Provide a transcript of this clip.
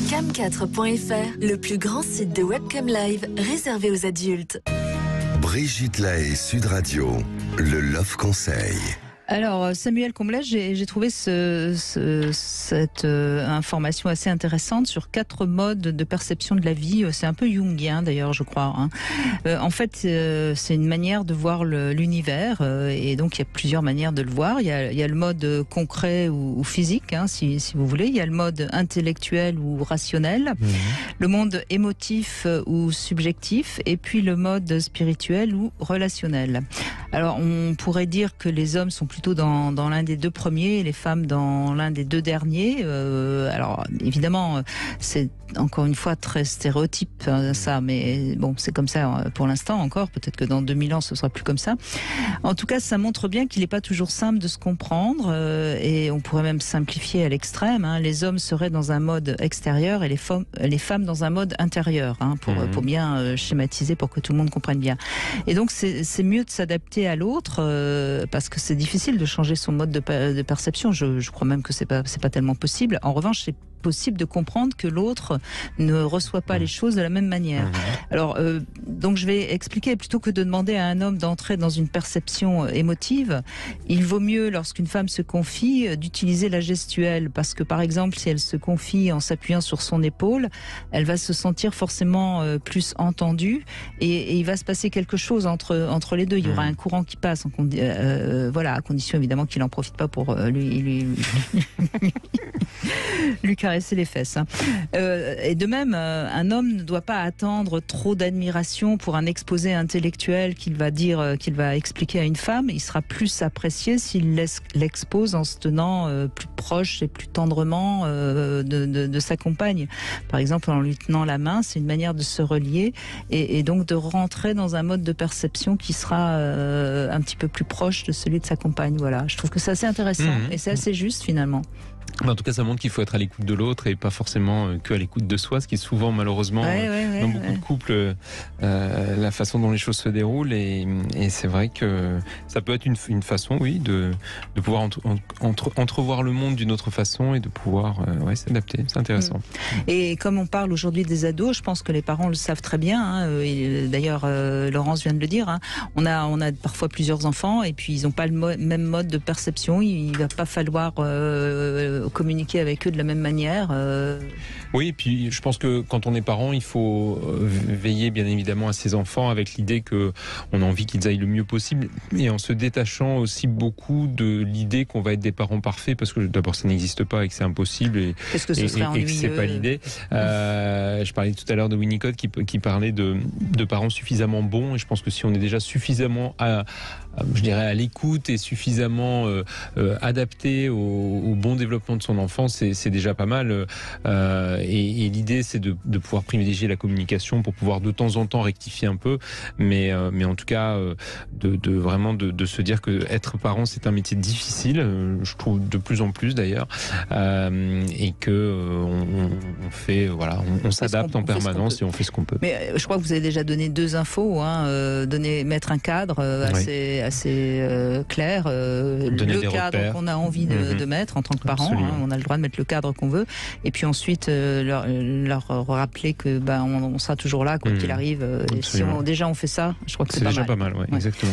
Cam4.fr, le plus grand site de webcam live réservé aux adultes. Brigitte Lahaie, Sud Radio, le Love Conseil. Alors Samuel Comblès, j'ai trouvé cette information assez intéressante sur 4 modes de perception de la vie. C'est un peu jungien d'ailleurs, je crois. En fait, c'est une manière de voir l'univers, et donc il y a plusieurs manières de le voir. Il y a le mode concret ou physique, si vous voulez. Il y a le mode intellectuel ou rationnel, le monde émotif ou subjectif, et puis le mode spirituel ou relationnel. Alors on pourrait dire que les hommes sont plutôt dans l'un des 2 premiers et les femmes dans l'un des 2 derniers. Alors évidemment, c'est encore une fois très stéréotype ça, mais bon, c'est comme ça pour l'instant encore. Peut-être que dans 2000 ans, ce sera plus comme ça. En tout cas, ça montre bien qu'il n'est pas toujours simple de se comprendre, et on pourrait même simplifier à l'extrême. Les hommes seraient dans un mode extérieur et les femmes dans un mode intérieur, pour bien schématiser, pour que tout le monde comprenne bien. Et donc c'est mieux de s'adapter à l'autre, parce que c'est difficile de changer son mode de perception. Je crois même que c'est pas tellement possible. En revanche, c'est possible de comprendre que l'autre ne reçoit pas les choses de la même manière. Alors, donc je vais expliquer, plutôt que de demander à un homme d'entrer dans une perception émotive, il vaut mieux, lorsqu'une femme se confie, d'utiliser la gestuelle, parce que par exemple, si elle se confie en s'appuyant sur son épaule, elle va se sentir forcément plus entendue, et il va se passer quelque chose entre les deux. Il y aura un courant qui passe, voilà, à condition évidemment qu'il n'en profite pas pour lui caresser les fesses. Et de même, un homme ne doit pas attendre trop d'admiration pour un exposé intellectuel qu'il va expliquer à une femme. Il sera plus apprécié s'il l'expose en se tenant plus proche et plus tendrement de sa compagne. Par exemple, en lui tenant la main, c'est une manière de se relier et donc de rentrer dans un mode de perception qui sera un petit peu plus proche de celui de sa compagne. Voilà, je trouve que c'est assez intéressant et c'est assez juste finalement. En tout cas, ça montre qu'il faut être à l'écoute de l'autre et pas forcément que à l'écoute de soi, ce qui est souvent malheureusement dans beaucoup de couples la façon dont les choses se déroulent, et c'est vrai que ça peut être une façon, oui, de pouvoir entrevoir le monde d'une autre façon et de pouvoir s'adapter. C'est intéressant. Et comme on parle aujourd'hui des ados, je pense que les parents le savent très bien. D'ailleurs, Laurence vient de le dire. On a parfois plusieurs enfants et puis ils n'ont pas le même mode de perception. Il va pas falloir communiquer avec eux de la même manière. Oui, et puis je pense que quand on est parent, il faut veiller bien évidemment à ses enfants avec l'idée que on a envie qu'ils aillent le mieux possible, et en se détachant aussi beaucoup de l'idée qu'on va être des parents parfaits, parce que d'abord ça n'existe pas et que c'est impossible, et que c'est pas l'idée. Je parlais tout à l'heure de Winnicott qui parlait de parents suffisamment bons, et je pense que si on est déjà suffisamment à l'écoute et suffisamment adapté au bon développement de son enfant, c'est déjà pas mal. Et l'idée, c'est de pouvoir privilégier la communication pour pouvoir de temps en temps rectifier un peu, mais en tout cas vraiment de se dire que être parent, c'est un métier difficile, je trouve de plus en plus d'ailleurs, et que on fait, voilà, on s'adapte en permanence et on fait ce qu'on peut. Mais je crois que vous avez déjà donné 2 infos, mettre un cadre assez clair, le cadre qu'on a envie de mettre en tant que parent. On a le droit de mettre le cadre qu'on veut, et puis ensuite leur rappeler que on sera toujours là quoi qu'il arrive. Et si déjà on fait ça, je crois que c'est déjà pas mal. Exactement.